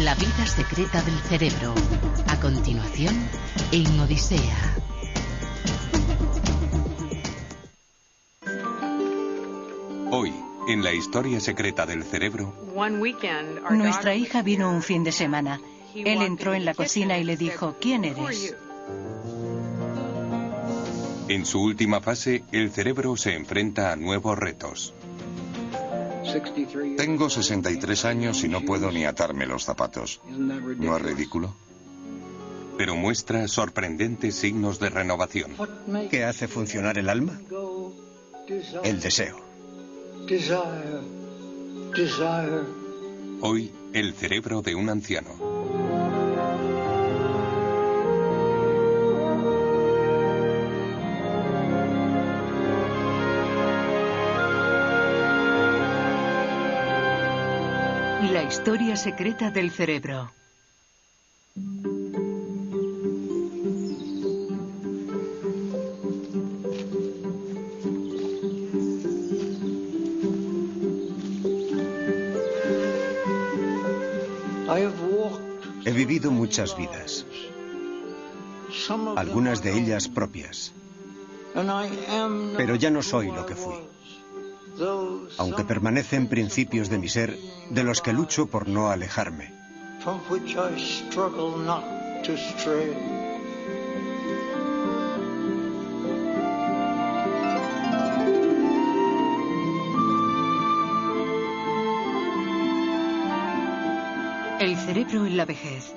La vida secreta del cerebro. A continuación, en Odisea. Hoy, en la historia secreta del cerebro. Nuestra hija vino un fin de semana. Él entró en la cocina y le dijo, ¿quién eres? En su última fase, el cerebro se enfrenta a nuevos retos. Tengo 63 años y no puedo ni atarme los zapatos. ¿No es ridículo? Pero muestra sorprendentes signos de renovación. ¿Qué hace funcionar el alma? El deseo. Hoy, el cerebro de un anciano. La historia secreta del cerebro. He vivido muchas vidas, algunas de ellas propias, pero ya no soy lo que fui, aunque permanecen principios de mi ser de los que lucho por no alejarme. El cerebro en la vejez.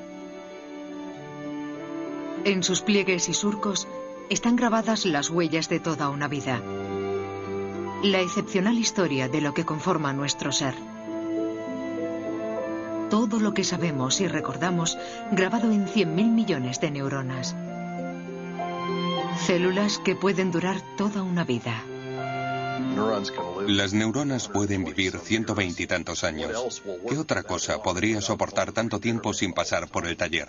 En sus pliegues y surcos están grabadas las huellas de toda una vida. La excepcional historia de lo que conforma nuestro ser. Todo lo que sabemos y recordamos grabado en 100.000 millones de neuronas. Células que pueden durar toda una vida. Las neuronas pueden vivir 120 y tantos años. ¿Qué otra cosa podría soportar tanto tiempo sin pasar por el taller?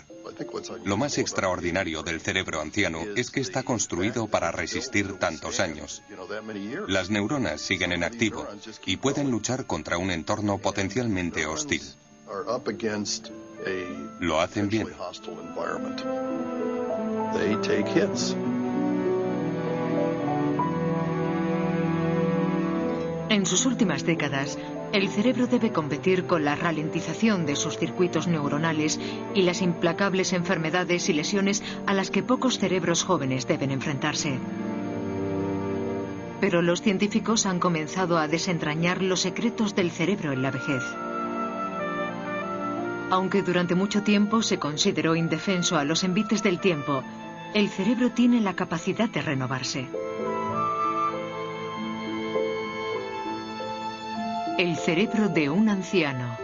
Lo más extraordinario del cerebro anciano es que está construido para resistir tantos años. Las neuronas siguen en activo y pueden luchar contra un entorno potencialmente hostil. Lo hacen bien. En sus últimas décadas, el cerebro debe competir con la ralentización de sus circuitos neuronales y las implacables enfermedades y lesiones a las que pocos cerebros jóvenes deben enfrentarse. Pero los científicos han comenzado a desentrañar los secretos del cerebro en la vejez. Aunque durante mucho tiempo se consideró indefenso a los envites del tiempo, el cerebro tiene la capacidad de renovarse. El cerebro de un anciano.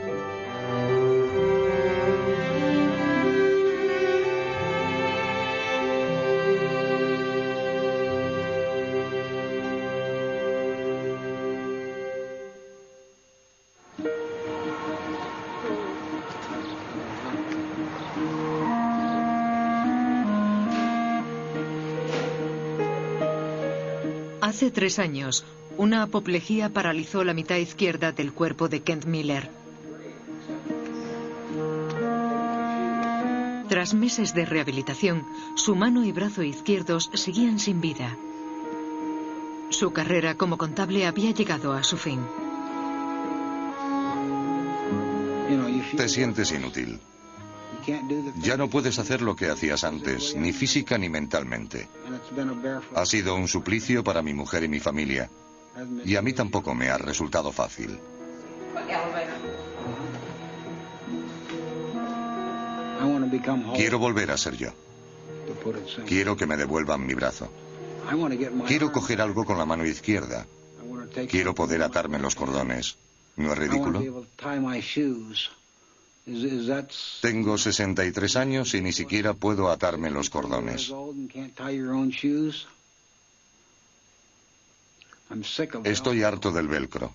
Hace 3 años, una apoplejía paralizó la mitad izquierda del cuerpo de Kent Miller. Tras meses de rehabilitación, su mano y brazo izquierdos seguían sin vida. Su carrera como contable había llegado a su fin. Te sientes inútil. Ya no puedes hacer lo que hacías antes, ni física ni mentalmente. Ha sido un suplicio para mi mujer y mi familia. Y a mí tampoco me ha resultado fácil. Quiero volver a ser yo. Quiero que me devuelvan mi brazo. Quiero coger algo con la mano izquierda. Quiero poder atarme los cordones. ¿No es ridículo? Tengo 63 años y ni siquiera puedo atarme los cordones. Estoy harto del velcro.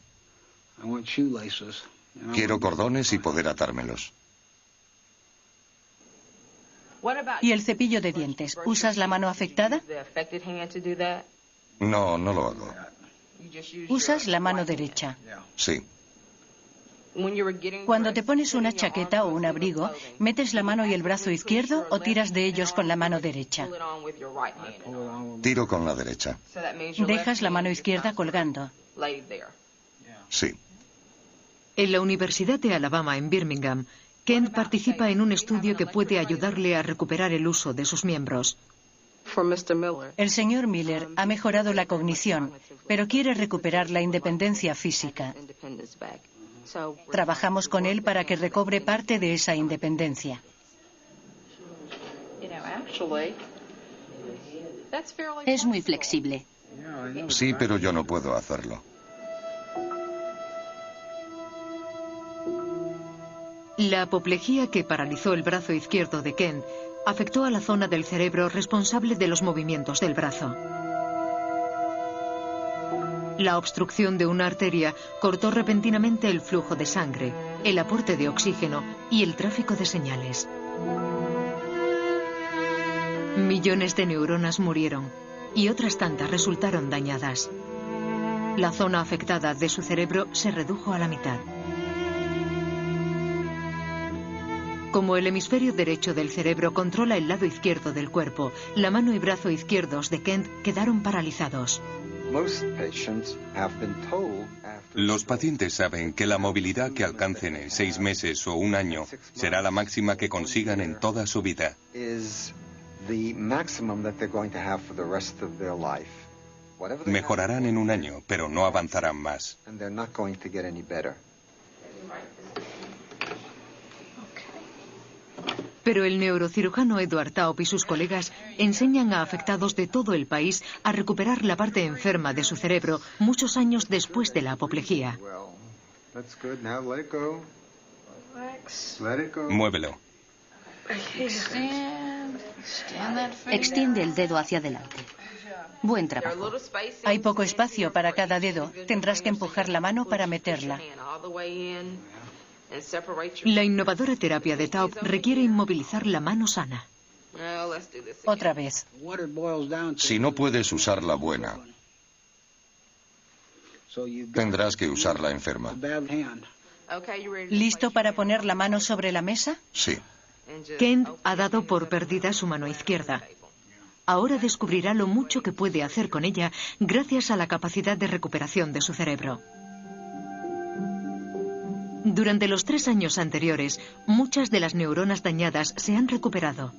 Quiero cordones y poder atármelos. ¿Y el cepillo de dientes? ¿Usas la mano afectada? No, no lo hago. Usas la mano derecha. Sí. Cuando te pones una chaqueta o un abrigo, ¿metes la mano y el brazo izquierdo o tiras de ellos con la mano derecha? Tiro con la derecha. Dejas la mano izquierda colgando. Sí. En la Universidad de Alabama, en Birmingham, Kent participa en un estudio que puede ayudarle a recuperar el uso de sus miembros. El señor Miller ha mejorado la cognición, pero quiere recuperar la independencia física. Trabajamos con él para que recobre parte de esa independencia. Es muy flexible. Sí, pero yo no puedo hacerlo. La apoplejía que paralizó el brazo izquierdo de Kent afectó a la zona del cerebro responsable de los movimientos del brazo. La obstrucción de una arteria cortó repentinamente el flujo de sangre, el aporte de oxígeno y el tráfico de señales. Millones de neuronas murieron y otras tantas resultaron dañadas. La zona afectada de su cerebro se redujo a la mitad. Como el hemisferio derecho del cerebro controla el lado izquierdo del cuerpo, la mano y brazo izquierdos de Kent quedaron paralizados. Los pacientes saben que la movilidad que alcancen en 6 meses o 1 año será la máxima que consigan en toda su vida. Mejorarán en 1 año, pero no avanzarán más. Pero el neurocirujano Edward Taub y sus colegas enseñan a afectados de todo el país a recuperar la parte enferma de su cerebro muchos años después de la apoplejía. Muévelo. Extiende el dedo hacia adelante. Buen trabajo. Hay poco espacio para cada dedo. Tendrás que empujar la mano para meterla. La innovadora terapia de Taub requiere inmovilizar la mano sana. Otra vez. Si no puedes usar la buena, tendrás que usar la enferma. ¿Listo para poner la mano sobre la mesa? Sí. Kent ha dado por perdida su mano izquierda. Ahora descubrirá lo mucho que puede hacer con ella gracias a la capacidad de recuperación de su cerebro. Durante los 3 años anteriores, muchas de las neuronas dañadas se han recuperado.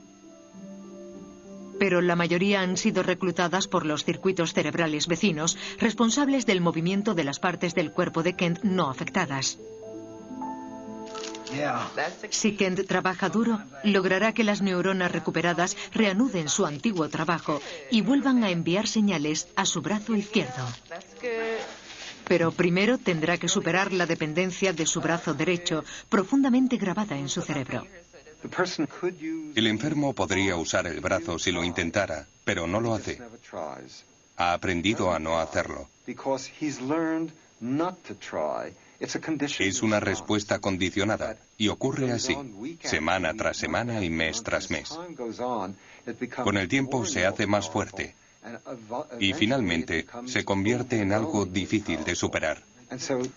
Pero la mayoría han sido reclutadas por los circuitos cerebrales vecinos, responsables del movimiento de las partes del cuerpo de Kent no afectadas. Si Kent trabaja duro, logrará que las neuronas recuperadas reanuden su antiguo trabajo y vuelvan a enviar señales a su brazo izquierdo. Pero primero tendrá que superar la dependencia de su brazo derecho, profundamente grabada en su cerebro. El enfermo podría usar el brazo si lo intentara, pero no lo hace. Ha aprendido a no hacerlo. Es una respuesta condicionada y ocurre así, semana tras semana y mes tras mes. Con el tiempo se hace más fuerte. Y finalmente se convierte en algo difícil de superar.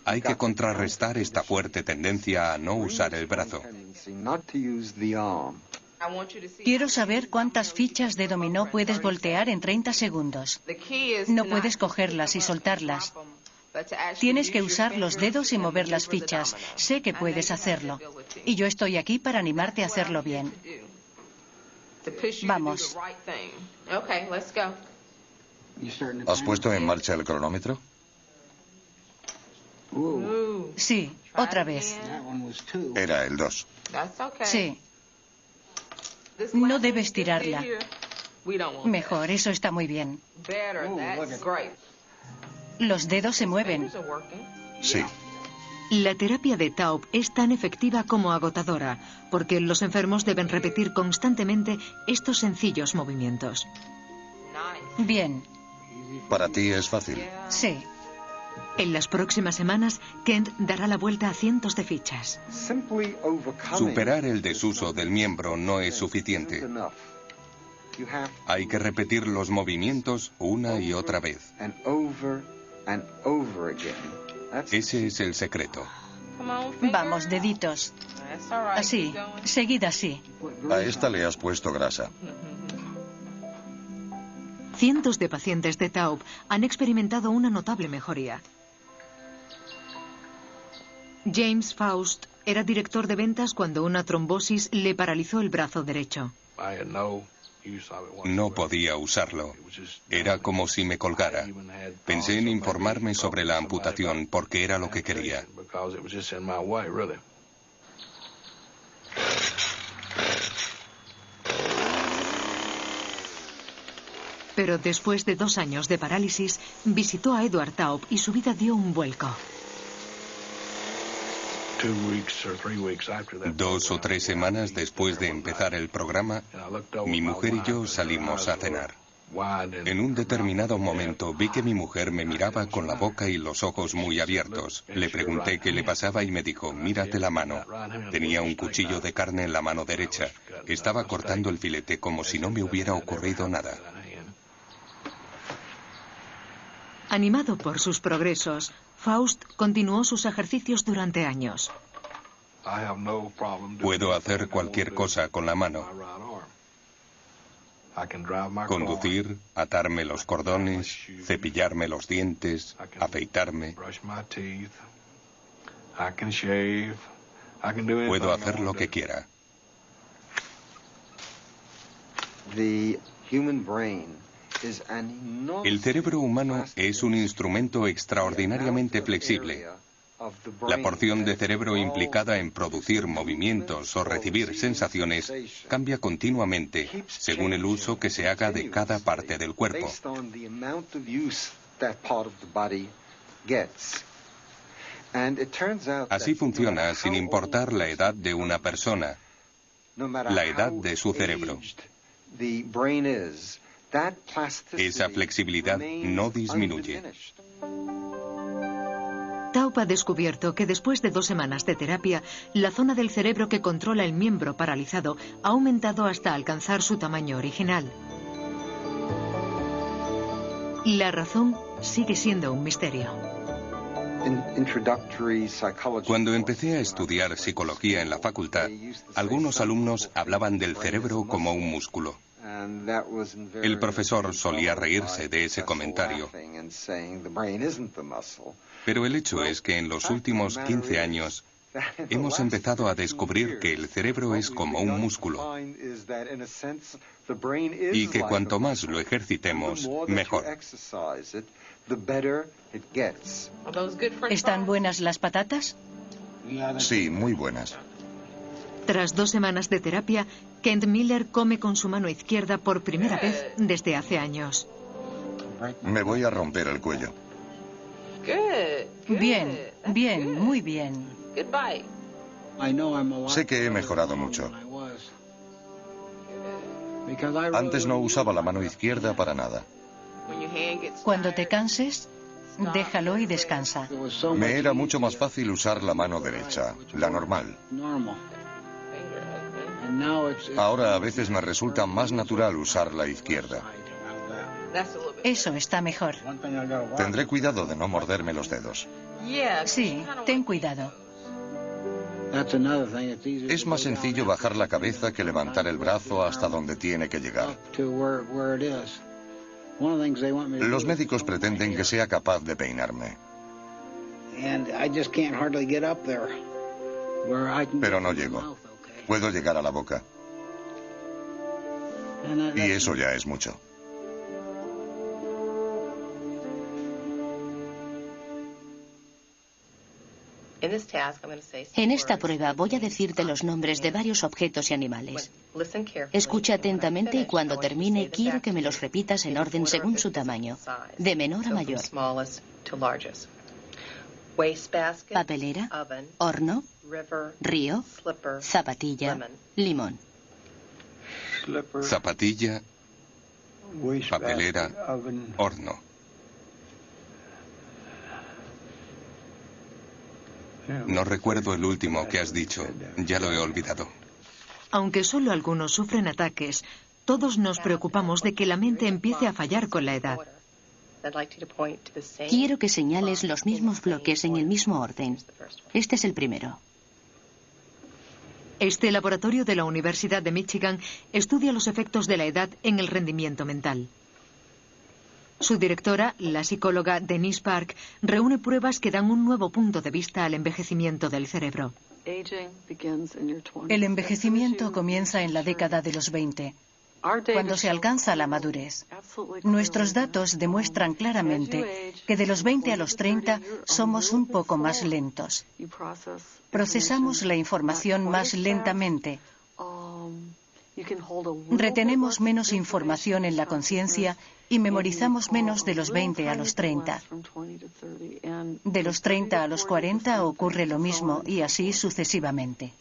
Hay que contrarrestar esta fuerte tendencia a no usar el brazo. Quiero saber cuántas fichas de dominó puedes voltear en 30 segundos. No puedes cogerlas y soltarlas. Tienes que usar los dedos y mover las fichas. Sé que puedes hacerlo. Y yo estoy aquí para animarte a hacerlo bien. Vamos. ¿Has puesto en marcha el cronómetro? Sí, otra vez. Era el 2. Sí. No debes tirarla. Mejor, eso está muy bien. Los dedos se mueven. Sí. La terapia de Taub es tan efectiva como agotadora, porque los enfermos deben repetir constantemente estos sencillos movimientos. Bien. ¿Para ti es fácil? Sí. En las próximas semanas, Kent dará la vuelta a cientos de fichas. Superar el desuso del miembro no es suficiente. Hay que repetir los movimientos una y otra vez. Ese es el secreto. Vamos, deditos. Así, seguid así. A esta le has puesto grasa. Cientos de pacientes de Taub han experimentado una notable mejoría. James Faust era director de ventas cuando una trombosis le paralizó el brazo derecho. No podía usarlo. Era como si me colgara. Pensé en informarme sobre la amputación porque era lo que quería. Pero después de 2 años de parálisis, visitó a Edward Taub y su vida dio un vuelco. 2 o 3 semanas después de empezar el programa, mi mujer y yo salimos a cenar. En un determinado momento vi que mi mujer me miraba con la boca y los ojos muy abiertos. Le pregunté qué le pasaba y me dijo, mírate la mano. Tenía un cuchillo de carne en la mano derecha. Estaba cortando el filete como si no me hubiera ocurrido nada. Animado por sus progresos, Faust continuó sus ejercicios durante años. Puedo hacer cualquier cosa con la mano. Conducir, atarme los cordones, cepillarme los dientes, afeitarme. Puedo hacer lo que quiera. El cerebro humano es un instrumento extraordinariamente flexible. La porción de cerebro implicada en producir movimientos o recibir sensaciones cambia continuamente según el uso que se haga de cada parte del cuerpo. Así funciona sin importar la edad de una persona, la edad de su cerebro. Esa flexibilidad no disminuye. Taub ha descubierto que después de 2 semanas de terapia, la zona del cerebro que controla el miembro paralizado ha aumentado hasta alcanzar su tamaño original. La razón sigue siendo un misterio. Cuando empecé a estudiar psicología en la facultad, algunos alumnos hablaban del cerebro como un músculo. El profesor solía reírse de ese comentario. Pero el hecho es que en los últimos 15 años hemos empezado a descubrir que el cerebro es como un músculo y que cuanto más lo ejercitemos, mejor. ¿Están buenas las patatas? Sí, muy buenas. Tras 2 semanas de terapia, Kent Miller come con su mano izquierda por primera vez desde hace años. Me voy a romper el cuello. Bien, bien, muy bien. Sé que he mejorado mucho. Antes no usaba la mano izquierda para nada. Cuando te canses, déjalo y descansa. Me era mucho más fácil usar la mano derecha, la normal. Ahora a veces me resulta más natural usar la izquierda. Eso está mejor. Tendré cuidado de no morderme los dedos. Sí, ten cuidado. Es más sencillo bajar la cabeza que levantar el brazo hasta donde tiene que llegar. Los médicos pretenden que sea capaz de peinarme. Pero no llego. Puedo llegar a la boca. Y eso ya es mucho. En esta prueba voy a decirte los nombres de varios objetos y animales. Escucha atentamente y cuando termine quiero que me los repitas en orden según su tamaño, de menor a mayor. Papelera, horno, río, zapatilla, limón. Zapatilla, papelera, horno. No recuerdo el último que has dicho. Ya lo he olvidado. Aunque solo algunos sufren ataques, todos nos preocupamos de que la mente empiece a fallar con la edad. Quiero que señales los mismos bloques en el mismo orden. Este es el primero. Este laboratorio de la Universidad de Michigan estudia los efectos de la edad en el rendimiento mental. Su directora, la psicóloga Denise Park, reúne pruebas que dan un nuevo punto de vista al envejecimiento del cerebro. El envejecimiento comienza en la década de los 20, cuando se alcanza la madurez. Nuestros datos demuestran claramente que de los 20 a los 30 somos un poco más lentos. Procesamos la información más lentamente. Retenemos menos información en la conciencia y memorizamos menos de los 20 a los 30. De los 30 a los 40 ocurre lo mismo y así sucesivamente.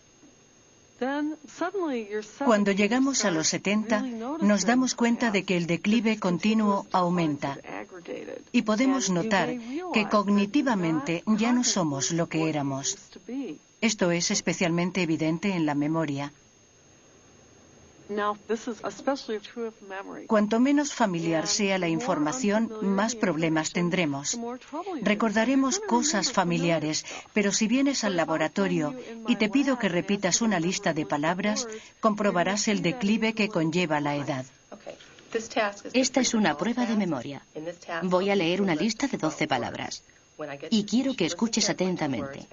Cuando llegamos a los 70, nos damos cuenta de que el declive continuo aumenta y podemos notar que cognitivamente ya no somos lo que éramos. Esto es especialmente evidente en la memoria. Cuanto menos familiar sea la información, más problemas tendremos. Recordaremos cosas familiares, pero si vienes al laboratorio y te pido que repitas una lista de palabras, comprobarás el declive que conlleva la edad. Esta es una prueba de memoria. Voy a leer una lista de 12 palabras. Y quiero que escuches atentamente.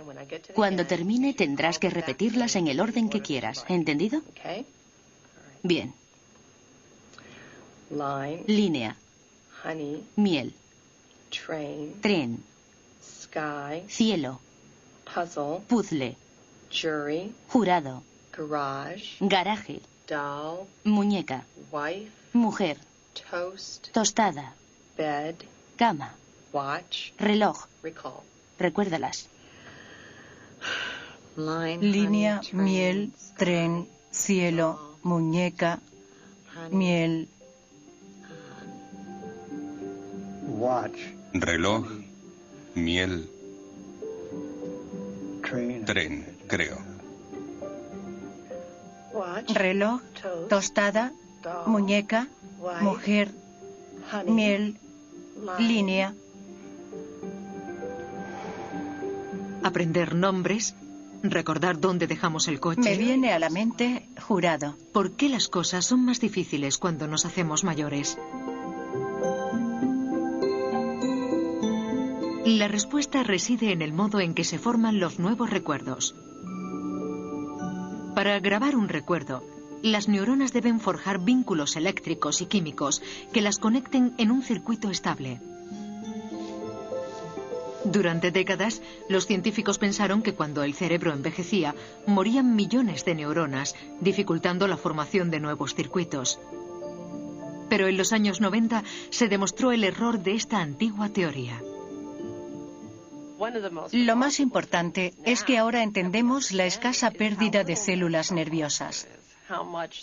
Cuando termine tendrás que repetirlas en el orden que quieras. ¿Entendido? Bien. Línea. Miel. Tren. Cielo. Puzzle. Jurado. Garaje. Muñeca. Mujer. Tostada. Cama. Reloj. Recuérdalas. Línea, miel, tren, cielo, muñeca, miel. Reloj, miel, tren, creo. Reloj, tostada, muñeca, mujer, miel, línea. Aprender nombres, recordar dónde dejamos el coche. Me viene a la mente jurado. ¿Por qué las cosas son más difíciles cuando nos hacemos mayores? La respuesta reside en el modo en que se forman los nuevos recuerdos. Para grabar un recuerdo, las neuronas deben forjar vínculos eléctricos y químicos que las conecten en un circuito estable. Durante décadas, los científicos pensaron que cuando el cerebro envejecía, morían millones de neuronas, dificultando la formación de nuevos circuitos. Pero en los años 90 se demostró el error de esta antigua teoría. Lo más importante es que ahora entendemos la escasa pérdida de células nerviosas.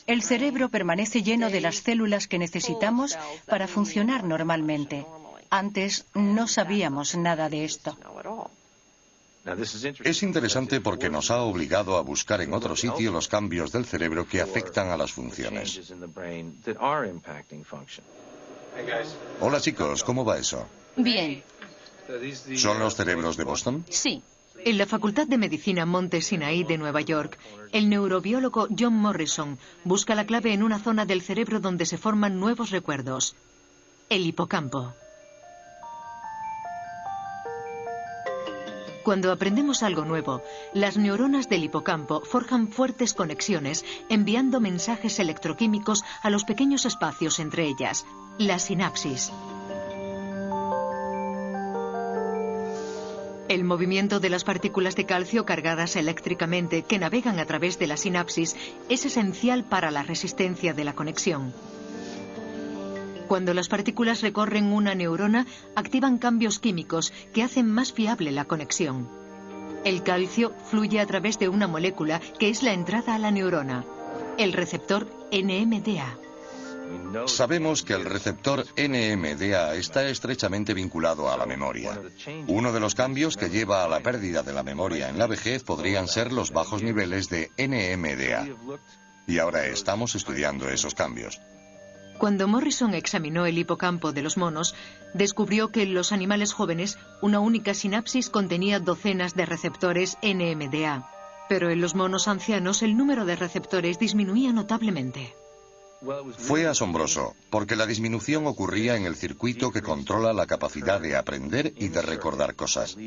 El cerebro permanece lleno de las células que necesitamos para funcionar normalmente. Antes no sabíamos nada de esto. Es interesante porque nos ha obligado a buscar en otro sitio los cambios del cerebro que afectan a las funciones. Hola chicos, ¿cómo va eso? Bien. ¿Son los cerebros de Boston? Sí. En la Facultad de Medicina Monte Sinai de Nueva York, el neurobiólogo John Morrison busca la clave en una zona del cerebro donde se forman nuevos recuerdos: el hipocampo. Cuando aprendemos algo nuevo, las neuronas del hipocampo forjan fuertes conexiones, enviando mensajes electroquímicos a los pequeños espacios entre ellas, la sinapsis. El movimiento de las partículas de calcio cargadas eléctricamente que navegan a través de la sinapsis es esencial para la resistencia de la conexión. Cuando las partículas recorren una neurona, activan cambios químicos que hacen más fiable la conexión. El calcio fluye a través de una molécula que es la entrada a la neurona, el receptor NMDA. Sabemos que el receptor NMDA está estrechamente vinculado a la memoria. Uno de los cambios que lleva a la pérdida de la memoria en la vejez podrían ser los bajos niveles de NMDA. Y ahora estamos estudiando esos cambios. Cuando Morrison examinó el hipocampo de los monos, descubrió que en los animales jóvenes una única sinapsis contenía docenas de receptores NMDA. Pero en los monos ancianos el número de receptores disminuía notablemente. Fue asombroso, porque la disminución ocurría en el circuito que controla la capacidad de aprender y de recordar cosas.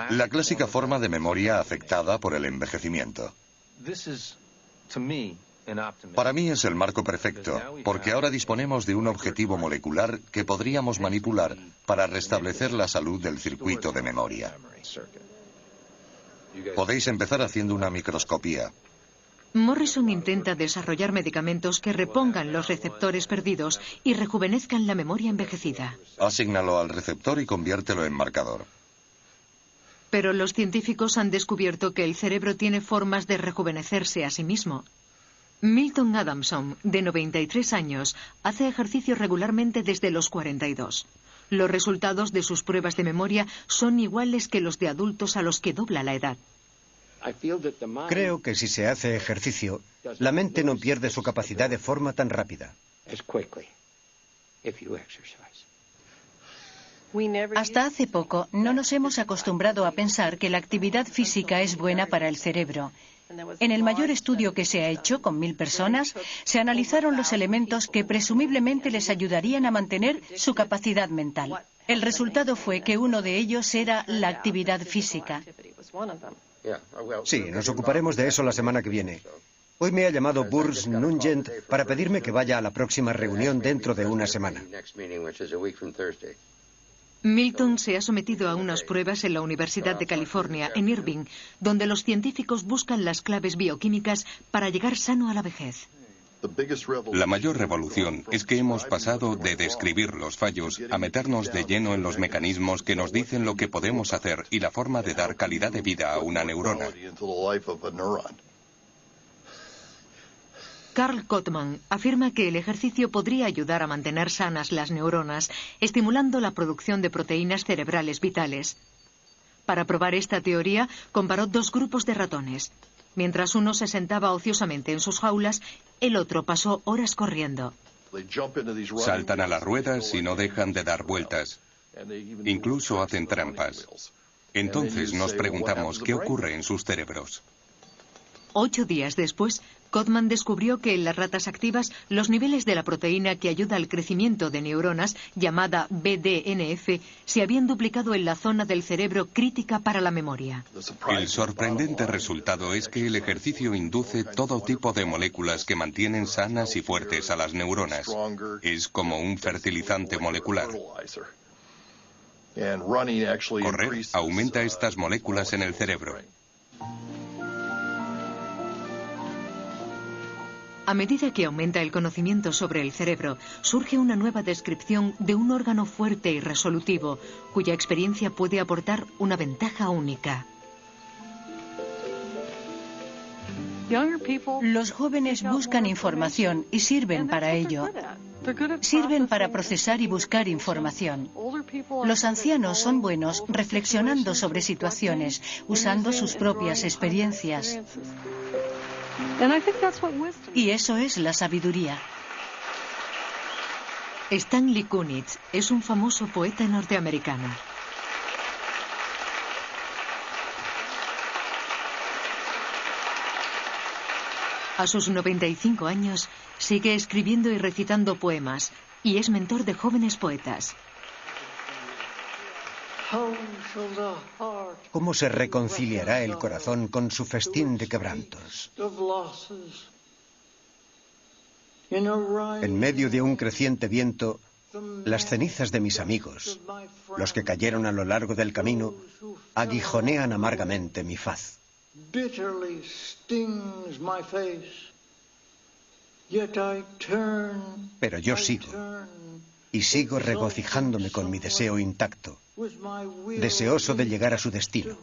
La clásica forma de memoria afectada por el envejecimiento. Para mí es el marco perfecto, porque ahora disponemos de un objetivo molecular que podríamos manipular para restablecer la salud del circuito de memoria. Podéis empezar haciendo una microscopía. Morrison intenta desarrollar medicamentos que repongan los receptores perdidos y rejuvenezcan la memoria envejecida. Asígnalo al receptor y conviértelo en marcador. Pero los científicos han descubierto que el cerebro tiene formas de rejuvenecerse a sí mismo. Milton Adamson, de 93 años, hace ejercicio regularmente desde los 42. Los resultados de sus pruebas de memoria son iguales que los de adultos a los que dobla la edad. Creo que si se hace ejercicio, la mente no pierde su capacidad de forma tan rápida. Hasta hace poco no nos hemos acostumbrado a pensar que la actividad física es buena para el cerebro. En el mayor estudio que se ha hecho con 1000 personas, se analizaron los elementos que presumiblemente les ayudarían a mantener su capacidad mental. El resultado fue que uno de ellos era la actividad física. Sí, nos ocuparemos de eso la semana que viene. Hoy me ha llamado Burs Nugent para pedirme que vaya a la próxima reunión dentro de una semana. Milton se ha sometido a unas pruebas en la Universidad de California, en Irving, donde los científicos buscan las claves bioquímicas para llegar sano a la vejez. La mayor revolución es que hemos pasado de describir los fallos a meternos de lleno en los mecanismos que nos dicen lo que podemos hacer y la forma de dar calidad de vida a una neurona. Carl Kottmann afirma que el ejercicio podría ayudar a mantener sanas las neuronas, estimulando la producción de proteínas cerebrales vitales. Para probar esta teoría, comparó dos grupos de ratones. Mientras uno se sentaba ociosamente en sus jaulas, el otro pasó horas corriendo. Saltan a las ruedas y no dejan de dar vueltas. Incluso hacen trampas. Entonces nos preguntamos qué ocurre en sus cerebros. 8 días después, Kottmann descubrió que en las ratas activas los niveles de la proteína que ayuda al crecimiento de neuronas, llamada BDNF, se habían duplicado en la zona del cerebro crítica para la memoria. El sorprendente resultado es que el ejercicio induce todo tipo de moléculas que mantienen sanas y fuertes a las neuronas. Es como un fertilizante molecular. Correr aumenta estas moléculas en el cerebro. A medida que aumenta el conocimiento sobre el cerebro, surge una nueva descripción de un órgano fuerte y resolutivo, cuya experiencia puede aportar una ventaja única. Los jóvenes buscan información y sirven para ello. Sirven para procesar y buscar información. Los ancianos son buenos reflexionando sobre situaciones, usando sus propias experiencias. Y eso es la sabiduría. Stanley Kunitz es un famoso poeta norteamericano. A sus 95 años, sigue escribiendo y recitando poemas, y es mentor de jóvenes poetas. ¿Cómo se reconciliará el corazón con su festín de quebrantos? En medio de un creciente viento, las cenizas de mis amigos, los que cayeron a lo largo del camino, aguijonean amargamente mi faz. Pero yo sigo, y sigo regocijándome con mi deseo intacto, deseoso de llegar a su destino.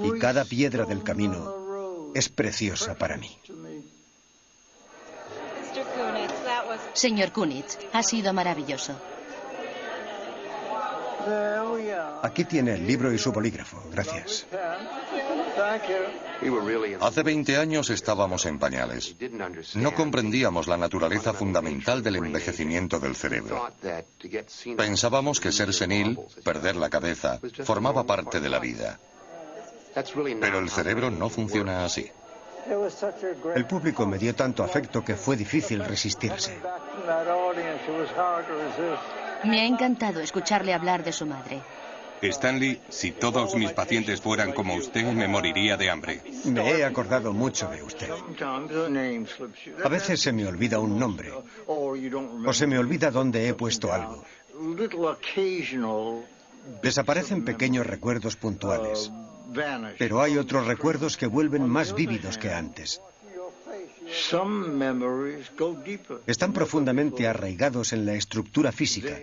Y cada piedra del camino es preciosa para mí. Señor Kunitz, ha sido maravilloso. Aquí tiene el libro y su bolígrafo. Gracias. Hace 20 años estábamos en pañales. No comprendíamos la naturaleza fundamental del envejecimiento del cerebro. Pensábamos que ser senil, perder la cabeza, formaba parte de la vida. Pero el cerebro no funciona así. El público me dio tanto afecto que fue difícil resistirse. Me ha encantado escucharle hablar de su madre. Stanley, si todos mis pacientes fueran como usted, me moriría de hambre. Me he acordado mucho de usted. A veces se me olvida un nombre, o se me olvida dónde he puesto algo. Desaparecen pequeños recuerdos puntuales, pero hay otros recuerdos que vuelven más vívidos que antes. Están profundamente arraigados en la estructura física.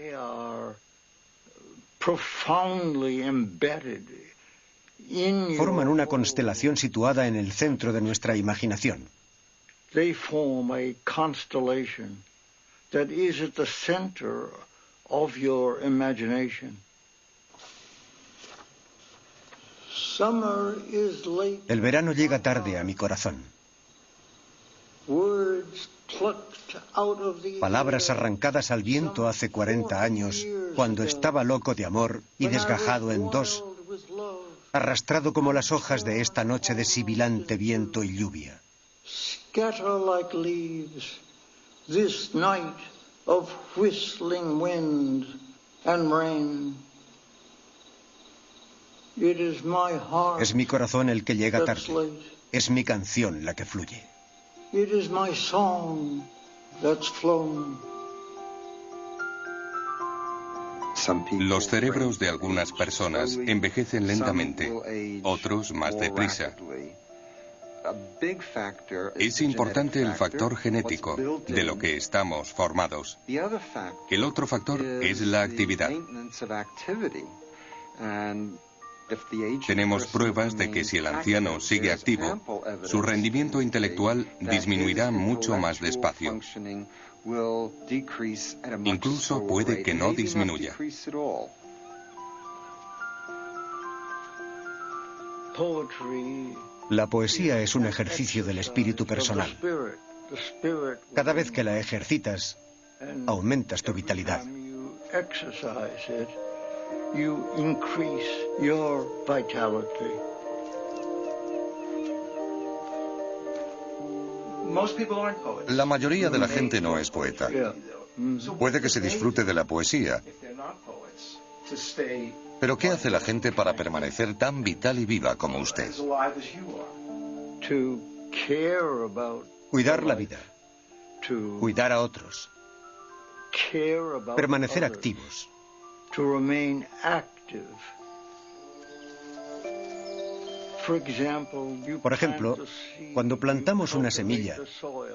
Forman una constelación situada en el centro de nuestra imaginación. El verano llega tarde a mi corazón. Palabras arrancadas al viento hace 40 años, cuando estaba loco de amor y desgajado en dos, arrastrado como las hojas de esta noche de sibilante viento y lluvia. Es mi corazón el que llega tarde. Es mi canción la que fluye. Los cerebros de algunas personas envejecen lentamente, otros más deprisa. Es importante el factor genético, de lo que estamos formados. El otro factor es la actividad. Tenemos pruebas de que si el anciano sigue activo, su rendimiento intelectual disminuirá mucho más despacio. Incluso puede que no disminuya. La poesía es un ejercicio del espíritu personal. Cada vez que la ejercitas, aumentas tu vitalidad. La mayoría de la gente no es poeta. Puede que se disfrute de la poesía. Pero ¿qué hace la gente para permanecer tan vital y viva como usted? Cuidar la vida. Cuidar a otros. Permanecer activos. Por ejemplo, cuando plantamos una semilla,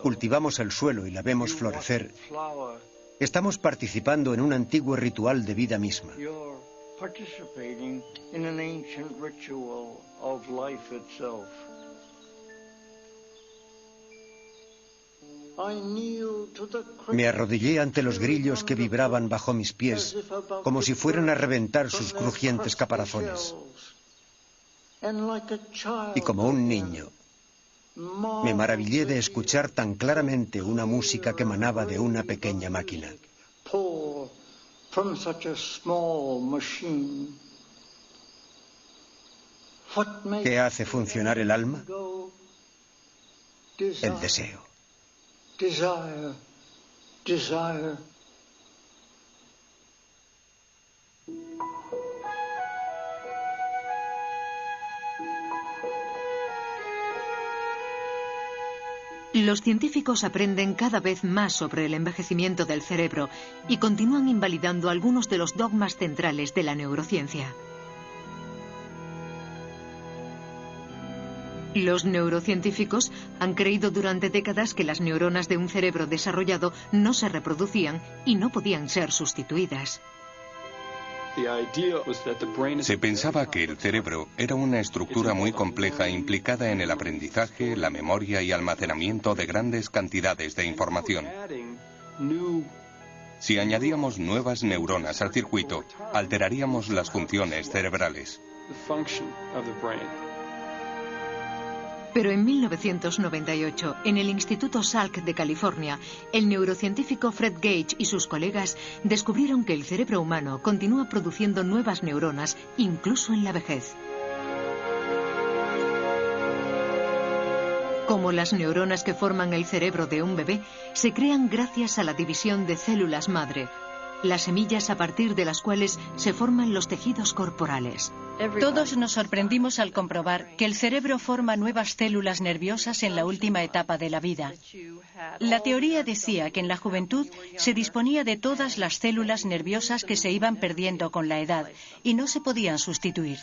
cultivamos el suelo y la vemos florecer, estamos participando en un antiguo ritual de vida misma. Me arrodillé ante los grillos que vibraban bajo mis pies, como si fueran a reventar sus crujientes caparazones. Y como un niño, me maravillé de escuchar tan claramente una música que emanaba de una pequeña máquina. ¿Qué hace funcionar el alma? El deseo. Desire, desire. Los científicos aprenden cada vez más sobre el envejecimiento del cerebro y continúan invalidando algunos de los dogmas centrales de la neurociencia. Los neurocientíficos han creído durante décadas que las neuronas de un cerebro desarrollado no se reproducían y no podían ser sustituidas. Se pensaba que el cerebro era una estructura muy compleja implicada en el aprendizaje, la memoria y almacenamiento de grandes cantidades de información. Si añadíamos nuevas neuronas al circuito, alteraríamos las funciones cerebrales. Pero en 1998, en el Instituto Salk de California, el neurocientífico Fred Gage y sus colegas descubrieron que el cerebro humano continúa produciendo nuevas neuronas incluso en la vejez. Como las neuronas que forman el cerebro de un bebé, se crean gracias a la división de células madre, las semillas a partir de las cuales se forman los tejidos corporales. Todos nos sorprendimos al comprobar que el cerebro forma nuevas células nerviosas en la última etapa de la vida. La teoría decía que en la juventud se disponía de todas las células nerviosas que se iban perdiendo con la edad y no se podían sustituir.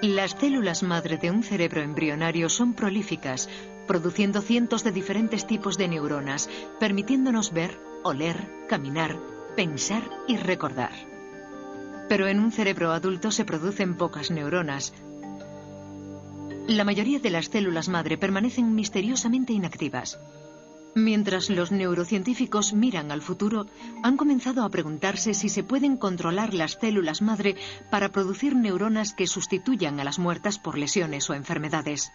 Las células madre de un cerebro embrionario son prolíficas, produciendo cientos de diferentes tipos de neuronas, permitiéndonos ver, oler, caminar, pensar y recordar. Pero en un cerebro adulto se producen pocas neuronas. La mayoría de las células madre permanecen misteriosamente inactivas. Mientras los neurocientíficos miran al futuro, han comenzado a preguntarse si se pueden controlar las células madre para producir neuronas que sustituyan a las muertas por lesiones o enfermedades.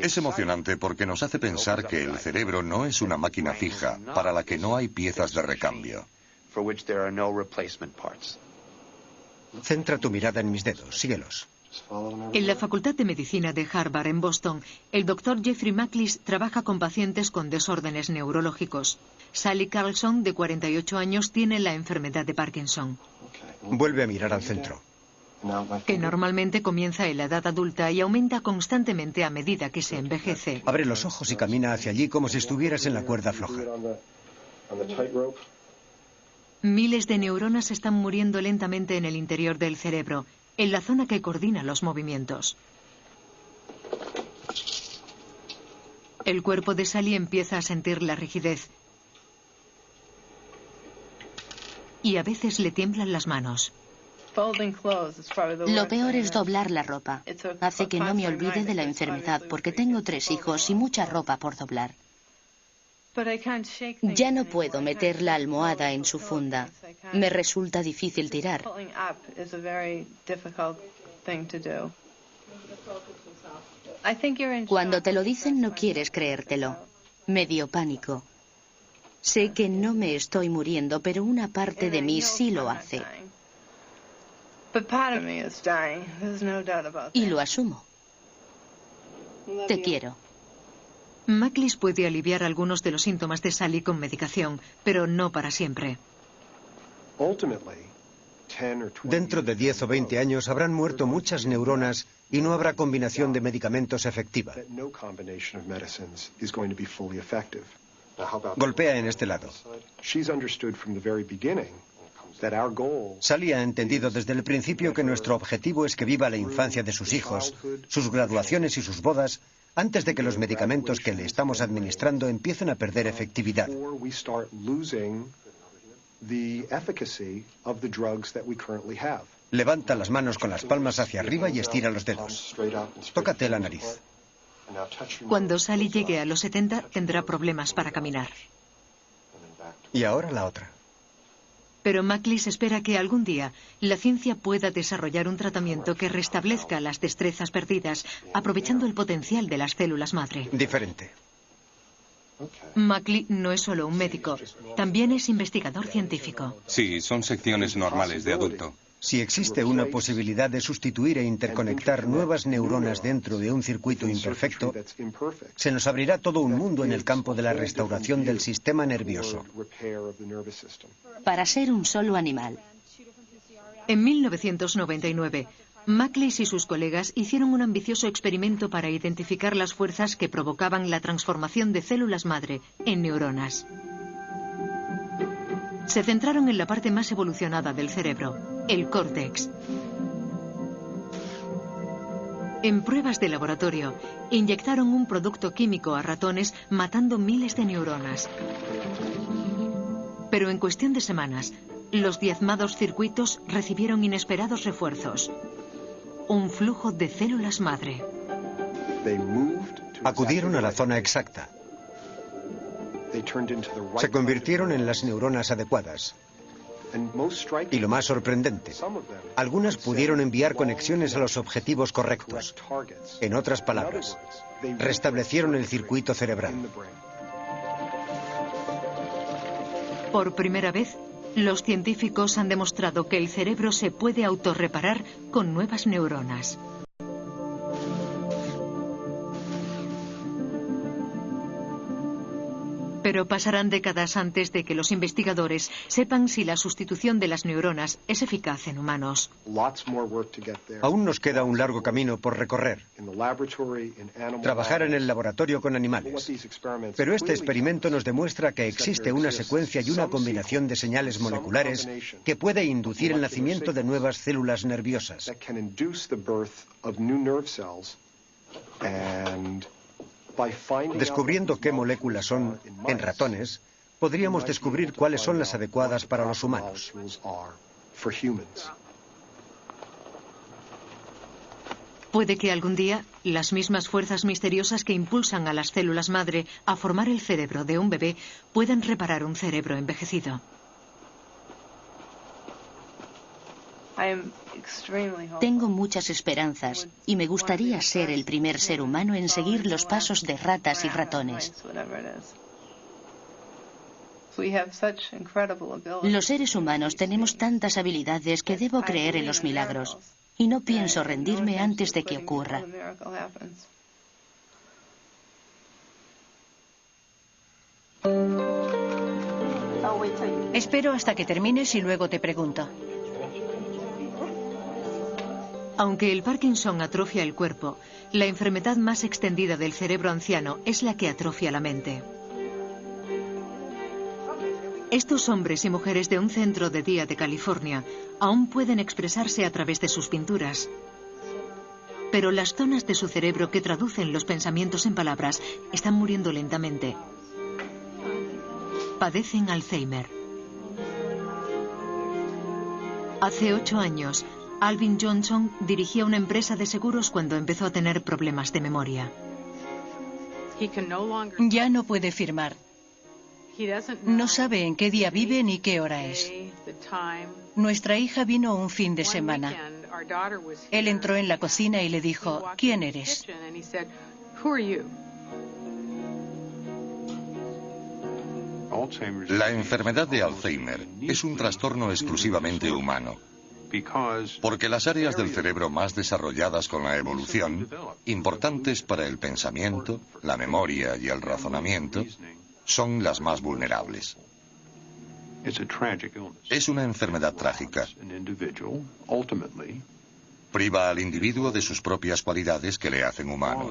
Es emocionante porque nos hace pensar que el cerebro no es una máquina fija para la que no hay piezas de recambio. Centra tu mirada en mis dedos, síguelos. En la Facultad de Medicina de Harvard, en Boston, el Dr. Jeffrey Maklis trabaja con pacientes con desórdenes neurológicos. Sally Carlson, de 48 años, tiene la enfermedad de Parkinson. Vuelve a mirar al centro. Que normalmente comienza en la edad adulta y aumenta constantemente a medida que se envejece. Abre los ojos y camina hacia allí como si estuvieras en la cuerda floja. Miles de neuronas están muriendo lentamente en el interior del cerebro, en la zona que coordina los movimientos. El cuerpo de Sally empieza a sentir la rigidez. Y a veces le tiemblan las manos. Lo peor es doblar la ropa. Hace que no me olvide de la enfermedad porque tengo 3 hijos y mucha ropa por doblar. Ya no puedo meter la almohada en su funda. Me resulta difícil tirar. Cuando te lo dicen no quieres creértelo. Me dio pánico. Sé que no me estoy muriendo, pero una parte de mí sí lo hace. Y lo asumo. Te quiero. Maklis puede aliviar algunos de los síntomas de Sally con medicación, pero no para siempre. Dentro de 10 o 20 años habrán muerto muchas neuronas y no habrá combinación de medicamentos efectiva. Golpea en este lado. Sally ha entendido desde el principio que nuestro objetivo es que viva la infancia de sus hijos, sus graduaciones y sus bodas, antes de que los medicamentos que le estamos administrando empiecen a perder efectividad. Levanta las manos con las palmas hacia arriba y estira los dedos. Tócate la nariz. Cuando Sally llegue a los 70, tendrá problemas para caminar. Y ahora la otra. Pero Maklis espera que algún día la ciencia pueda desarrollar un tratamiento que restablezca las destrezas perdidas, aprovechando el potencial de las células madre. Diferente. Maklis no es solo un médico, también es investigador científico. Sí, son secciones normales de adulto. Si existe una posibilidad de sustituir e interconectar nuevas neuronas dentro de un circuito imperfecto, se nos abrirá todo un mundo en el campo de la restauración del sistema nervioso. Para ser un solo animal. En 1999, Maklis y sus colegas hicieron un ambicioso experimento para identificar las fuerzas que provocaban la transformación de células madre en neuronas. Se centraron en la parte más evolucionada del cerebro, el córtex. En pruebas de laboratorio, inyectaron un producto químico a ratones matando miles de neuronas. Pero en cuestión de semanas, los diezmados circuitos recibieron inesperados refuerzos. Un flujo de células madre. Acudieron a la zona exacta. Se convirtieron en las neuronas adecuadas. Y lo más sorprendente, algunas pudieron enviar conexiones a los objetivos correctos. En otras palabras, restablecieron el circuito cerebral. Por primera vez, los científicos han demostrado que el cerebro se puede autorreparar con nuevas neuronas. Pero pasarán décadas antes de que los investigadores sepan si la sustitución de las neuronas es eficaz en humanos. Aún nos queda un largo camino por recorrer. Trabajar en el laboratorio con animales. Pero este experimento nos demuestra que existe una secuencia y una combinación de señales moleculares que puede inducir el nacimiento de nuevas células nerviosas. Descubriendo qué moléculas son en ratones, podríamos descubrir cuáles son las adecuadas para los humanos. Puede que algún día las mismas fuerzas misteriosas que impulsan a las células madre a formar el cerebro de un bebé puedan reparar un cerebro envejecido. Tengo muchas esperanzas y me gustaría ser el primer ser humano en seguir los pasos de ratas y ratones. Los seres humanos tenemos tantas habilidades que debo creer en los milagros y no pienso rendirme antes de que ocurra. Espero hasta que termines y luego te pregunto. Aunque el Parkinson atrofia el cuerpo, la enfermedad más extendida del cerebro anciano es la que atrofia la mente. Estos hombres y mujeres de un centro de día de California aún pueden expresarse a través de sus pinturas. Pero las zonas de su cerebro que traducen los pensamientos en palabras están muriendo lentamente. Padecen Alzheimer. Hace 8 años, Alvin Johnson dirigía una empresa de seguros cuando empezó a tener problemas de memoria. Ya no puede firmar. No sabe en qué día vive ni qué hora es. Nuestra hija vino un fin de semana. Él entró en la cocina y le dijo, ¿quién eres? La enfermedad de Alzheimer es un trastorno exclusivamente humano, porque las áreas del cerebro más desarrolladas con la evolución, importantes para el pensamiento, la memoria y el razonamiento, son las más vulnerables. Es una enfermedad trágica. Priva al individuo de sus propias cualidades que le hacen humano.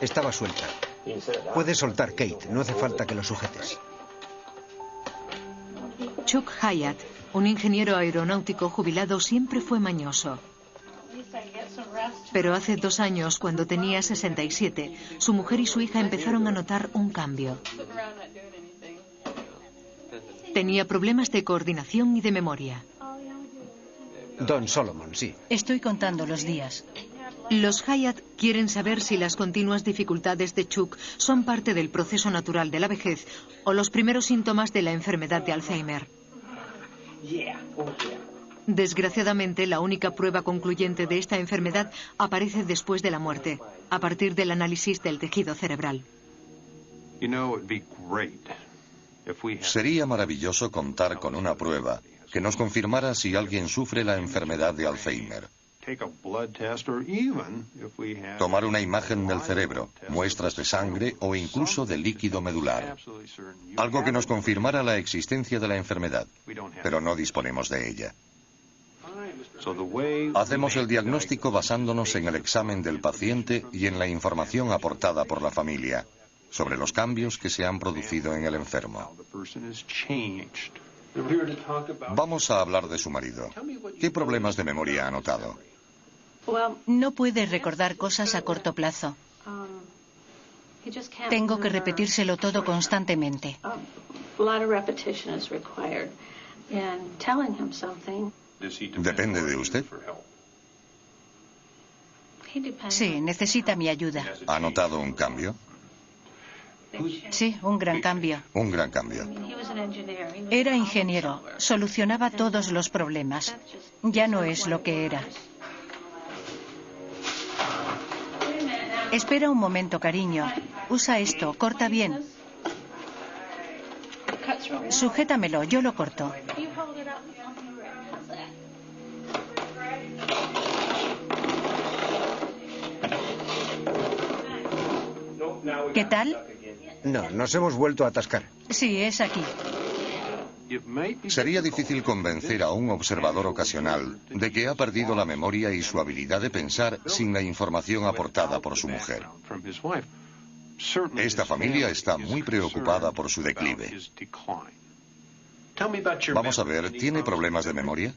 Estaba suelta. Puedes soltar, Kate. No hace falta que lo sujetes. Chuck Hyatt, un ingeniero aeronáutico jubilado, siempre fue mañoso. Pero hace 2 años, cuando tenía 67, su mujer y su hija empezaron a notar un cambio. Tenía problemas de coordinación y de memoria. Don Solomon, sí. Estoy contando los días. Los Hyatt quieren saber si las continuas dificultades de Chuck son parte del proceso natural de la vejez o los primeros síntomas de la enfermedad de Alzheimer. Desgraciadamente, la única prueba concluyente de esta enfermedad aparece después de la muerte, a partir del análisis del tejido cerebral. Sería maravilloso contar con una prueba que nos confirmara si alguien sufre la enfermedad de Alzheimer. Tomar una imagen del cerebro, muestras de sangre o incluso de líquido medular. Algo que nos confirmara la existencia de la enfermedad, pero no disponemos de ella. Hacemos el diagnóstico basándonos en el examen del paciente y en la información aportada por la familia sobre los cambios que se han producido en el enfermo. Vamos a hablar de su marido. ¿Qué problemas de memoria ha notado? No puede recordar cosas a corto plazo. Tengo que repetírselo todo constantemente. Depende de usted. Sí, necesita mi ayuda. ¿Ha notado un cambio? Sí, un gran cambio. Un gran cambio. Era ingeniero, solucionaba todos los problemas. Ya no es lo que era. Espera un momento, cariño. Usa esto, corta bien. Sujétamelo, yo lo corto. ¿Qué tal? No, nos hemos vuelto a atascar. Sí, es aquí. Sería difícil convencer a un observador ocasional de que ha perdido la memoria y su habilidad de pensar sin la información aportada por su mujer. Esta familia está muy preocupada por su declive. Vamos a ver, ¿tiene problemas de memoria?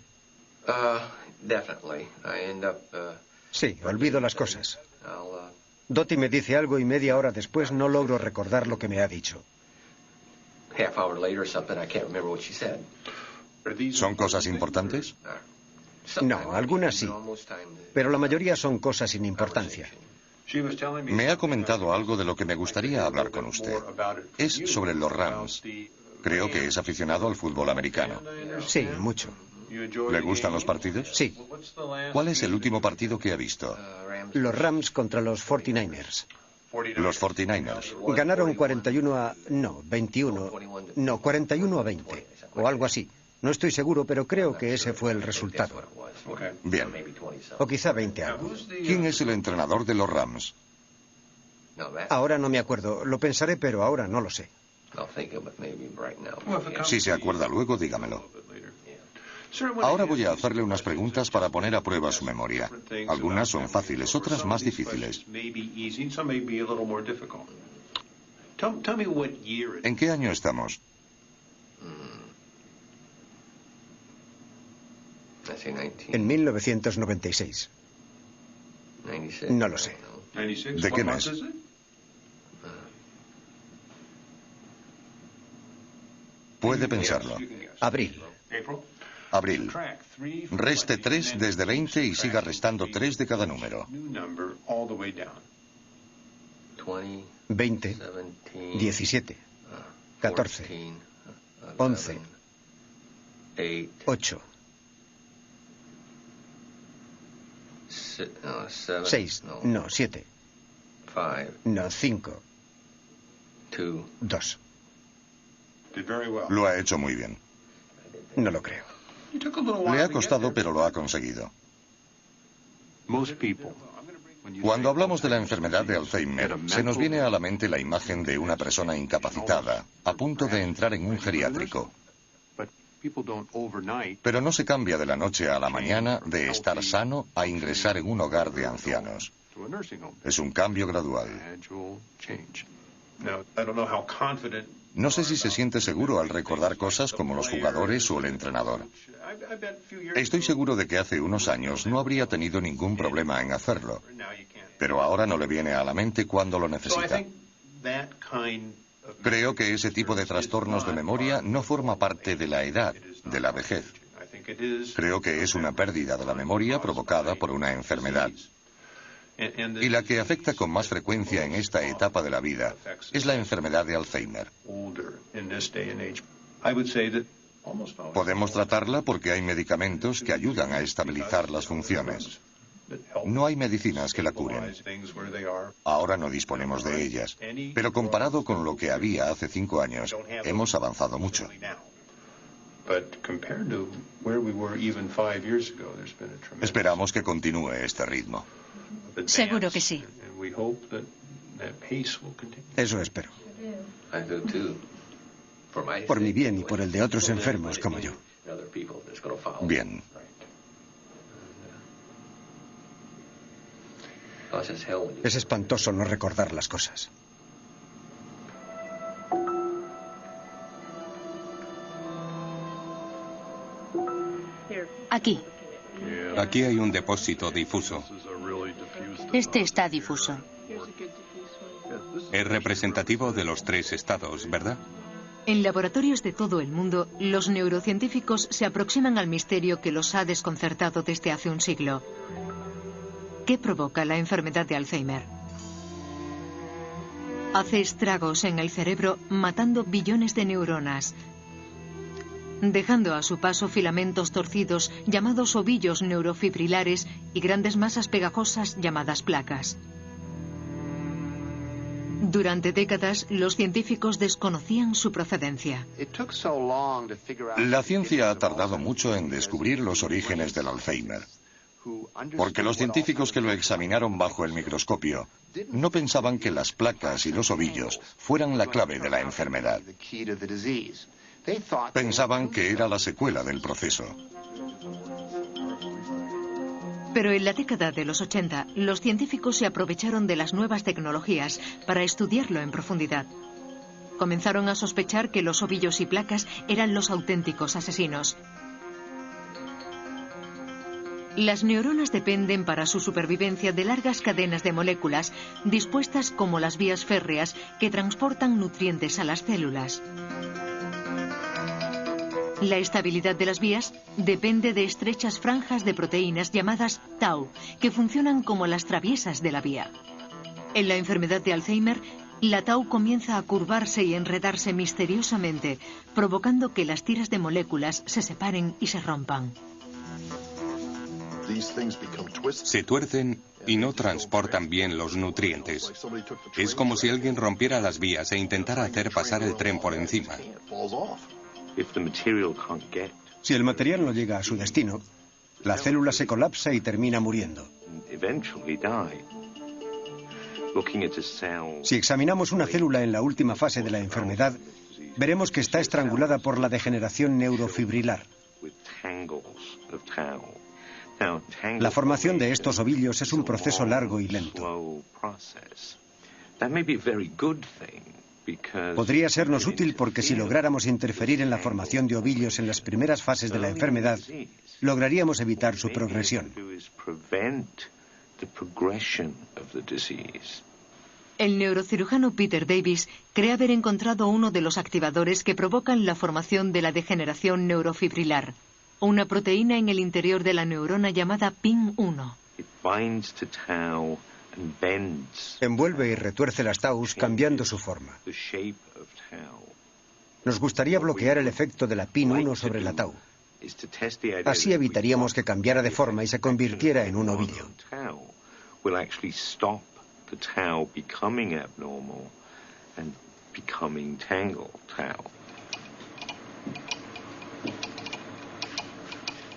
Sí, olvido las cosas. Dottie me dice algo y media hora después no logro recordar lo que me ha dicho. ¿Son cosas importantes? No, algunas sí. Pero la mayoría son cosas sin importancia. Me ha comentado algo de lo que me gustaría hablar con usted. Es sobre los Rams. Creo que es aficionado al fútbol americano. Sí, mucho. ¿Le gustan los partidos? Sí. ¿Cuál es el último partido que ha visto? Los Rams contra los 49ers. Los 49ers. Ganaron 41 a... No, 21... No, 41 a 20. O algo así. No estoy seguro, pero creo que ese fue el resultado. Bien. O quizá 20 algo. ¿Quién es el entrenador de los Rams? Ahora no me acuerdo. Lo pensaré, pero ahora no lo sé. Si se acuerda luego, dígamelo. Ahora voy a hacerle unas preguntas para poner a prueba su memoria. Algunas son fáciles, otras más difíciles. ¿En qué año estamos? En 1996. No lo sé. ¿De qué mes? Puede pensarlo. Abril. Abril. Reste 3 desde 20 y siga restando 3 de cada número. 20, 17, 14, 11, 8, 6, no, 7, no, 5, 2. Lo ha hecho muy bien. No lo creo. Le ha costado, pero lo ha conseguido. Cuando hablamos de la enfermedad de Alzheimer, se nos viene a la mente la imagen de una persona incapacitada, a punto de entrar en un geriátrico. Pero no se cambia de la noche a la mañana de estar sano a ingresar en un hogar de ancianos. Es un cambio gradual. No sé si se siente seguro al recordar cosas como los jugadores o el entrenador. Estoy seguro de que hace unos años no habría tenido ningún problema en hacerlo, pero ahora no le viene a la mente cuando lo necesita. Creo que ese tipo de trastornos de memoria no forma parte de la edad, de la vejez. Creo que es una pérdida de la memoria provocada por una enfermedad. Y la que afecta con más frecuencia en esta etapa de la vida es la enfermedad de Alzheimer. Podemos tratarla porque hay medicamentos que ayudan a estabilizar las funciones. No hay medicinas que la curen. Ahora no disponemos de ellas, pero comparado con lo que había hace 5 años, hemos avanzado mucho. Esperamos que continúe este ritmo. Seguro que sí. Eso espero. Por mi bien y por el de otros enfermos como yo. Bien. Es espantoso no recordar las cosas. Aquí. Aquí hay un depósito difuso. Este está difuso. Es representativo de los 3 estados, ¿verdad? En laboratorios de todo el mundo, los neurocientíficos se aproximan al misterio que los ha desconcertado desde hace un siglo. ¿Qué provoca la enfermedad de Alzheimer? Hace estragos en el cerebro, matando billones de neuronas, dejando a su paso filamentos torcidos llamados ovillos neurofibrilares y grandes masas pegajosas llamadas placas. Durante décadas, los científicos desconocían su procedencia. La ciencia ha tardado mucho en descubrir los orígenes del Alzheimer, porque los científicos que lo examinaron bajo el microscopio no pensaban que las placas y los ovillos fueran la clave de la enfermedad. Pensaban que era la secuela del proceso. Pero en la década de los 80, los científicos se aprovecharon de las nuevas tecnologías para estudiarlo en profundidad. Comenzaron a sospechar que los ovillos y placas eran los auténticos asesinos. Las neuronas dependen para su supervivencia de largas cadenas de moléculas dispuestas como las vías férreas que transportan nutrientes a las células. La estabilidad de las vías depende de estrechas franjas de proteínas llamadas tau, que funcionan como las traviesas de la vía. En la enfermedad de Alzheimer, la tau comienza a curvarse y enredarse misteriosamente, provocando que las tiras de moléculas se separen y se rompan. Se tuercen y no transportan bien los nutrientes. Es como si alguien rompiera las vías e intentara hacer pasar el tren por encima. Si el material no llega a su destino, la célula se colapsa y termina muriendo. Si examinamos una célula en la última fase de la enfermedad, veremos que está estrangulada por la degeneración neurofibrilar. La formación de estos ovillos es un proceso largo y lento. Podría sernos útil porque si lográramos interferir en la formación de ovillos en las primeras fases de la enfermedad, lograríamos evitar su progresión. El neurocirujano Peter Davis cree haber encontrado uno de los activadores que provocan la formación de la degeneración neurofibrilar, una proteína en el interior de la neurona llamada PIN1. Envuelve y retuerce las taus cambiando su forma. Nos gustaría bloquear el efecto de la PIN1 sobre la tau. Así evitaríamos que cambiara de forma y se convirtiera en un ovillo.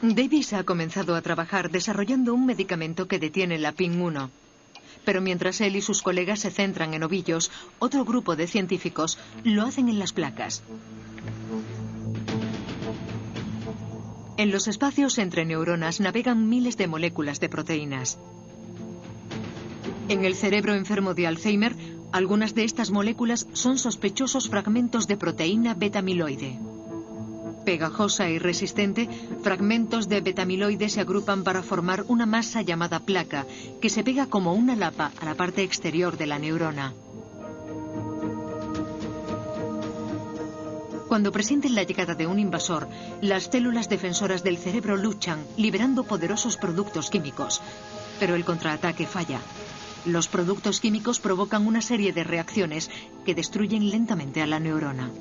Davis ha comenzado a trabajar desarrollando un medicamento que detiene la PIN1. Pero mientras él y sus colegas se centran en ovillos, otro grupo de científicos lo hacen en las placas. En los espacios entre neuronas navegan miles de moléculas de proteínas. En el cerebro enfermo de Alzheimer, algunas de estas moléculas son sospechosos fragmentos de proteína beta-amiloide. Pegajosa y resistente, fragmentos de beta-amiloide se agrupan para formar una masa llamada placa, que se pega como una lapa a la parte exterior de la neurona. Cuando presienten la llegada de un invasor, las células defensoras del cerebro luchan, liberando poderosos productos químicos. Pero el contraataque falla. Los productos químicos provocan una serie de reacciones que destruyen lentamente a la neurona.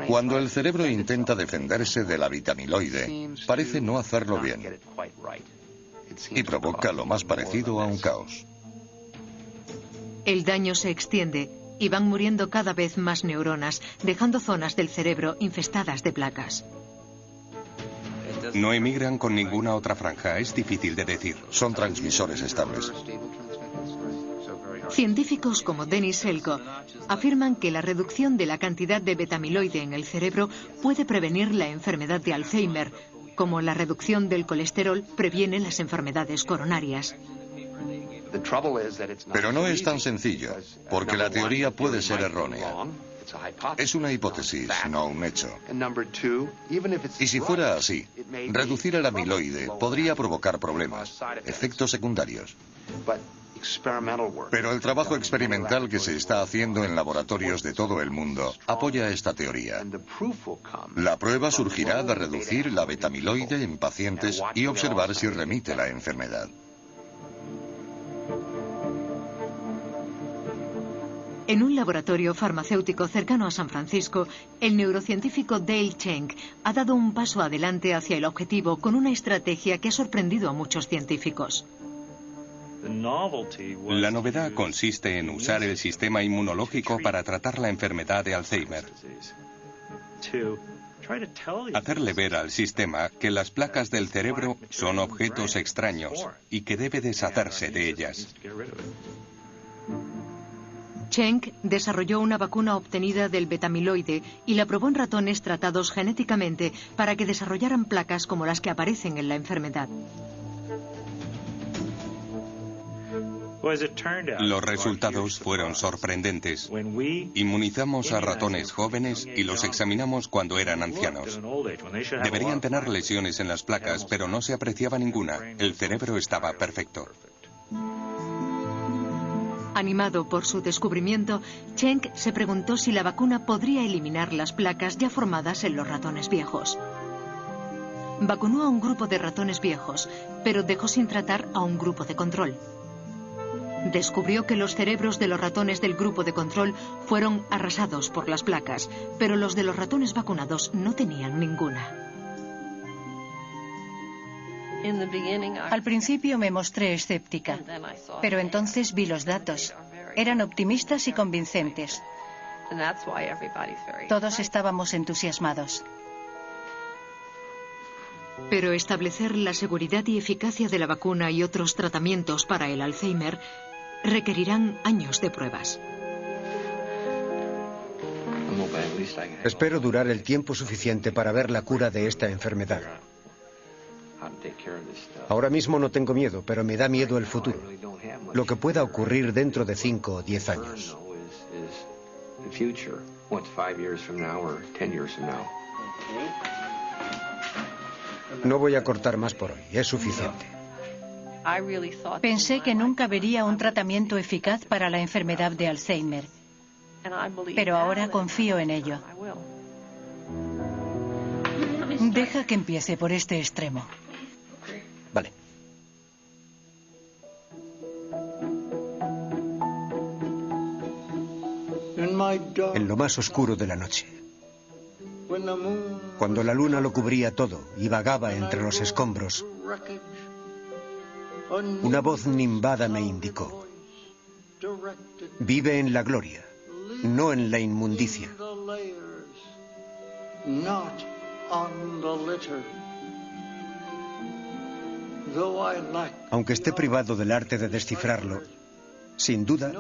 Cuando el cerebro intenta defenderse de la beta-amiloide, parece no hacerlo bien y provoca lo más parecido a un caos. El daño se extiende y van muriendo cada vez más neuronas, dejando zonas del cerebro infestadas de placas. No emigran con ninguna otra franja, es difícil de decir. Son transmisores estables. Científicos como Denis Selko afirman que la reducción de la cantidad de beta-amiloide en el cerebro puede prevenir la enfermedad de Alzheimer, como la reducción del colesterol previene las enfermedades coronarias. Pero no es tan sencillo, porque la teoría puede ser errónea. Es una hipótesis, no un hecho. Y si fuera así, reducir el amiloide podría provocar problemas, efectos secundarios. Pero el trabajo experimental que se está haciendo en laboratorios de todo el mundo apoya esta teoría. La prueba surgirá de reducir la beta-amiloide en pacientes y observar si remite la enfermedad. En un laboratorio farmacéutico cercano a San Francisco, el neurocientífico Dale Cheng ha dado un paso adelante hacia el objetivo con una estrategia que ha sorprendido a muchos científicos. La novedad consiste en usar el sistema inmunológico para tratar la enfermedad de Alzheimer. Hacerle ver al sistema que las placas del cerebro son objetos extraños y que debe deshacerse de ellas. Cheng desarrolló una vacuna obtenida del beta-amiloide y la probó en ratones tratados genéticamente para que desarrollaran placas como las que aparecen en la enfermedad. Los resultados fueron sorprendentes. Inmunizamos a ratones jóvenes y los examinamos cuando eran ancianos. Deberían tener lesiones en las placas, pero no se apreciaba ninguna. El cerebro estaba perfecto. Animado por su descubrimiento, Cheng se preguntó si la vacuna podría eliminar las placas ya formadas en los ratones viejos. Vacunó a un grupo de ratones viejos, pero dejó sin tratar a un grupo de control. Descubrió que los cerebros de los ratones del grupo de control fueron arrasados por las placas, pero los de los ratones vacunados no tenían ninguna. Al principio me mostré escéptica, pero entonces vi los datos. Eran optimistas y convincentes. Todos estábamos entusiasmados. Pero establecer la seguridad y eficacia de la vacuna y otros tratamientos para el Alzheimer requerirán años de pruebas. Espero durar el tiempo suficiente para ver la cura de esta enfermedad. Ahora mismo no tengo miedo, pero me da miedo el futuro. Lo que pueda ocurrir dentro de 5 o 10 años. No voy a cortar más por hoy, es suficiente. Pensé que nunca vería un tratamiento eficaz para la enfermedad de Alzheimer, pero ahora confío en ello. Deja que empiece por este extremo. Vale. En lo más oscuro de la noche, cuando la luna lo cubría todo y vagaba entre los escombros, una voz nimbada me indicó: vive en la gloria, no en la inmundicia. Aunque esté privado del arte de descifrarlo, sin duda,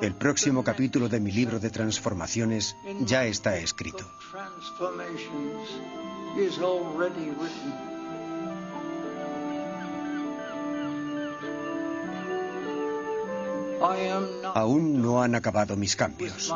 el próximo capítulo de mi libro de transformaciones ya está escrito. Aún no han acabado mis cambios.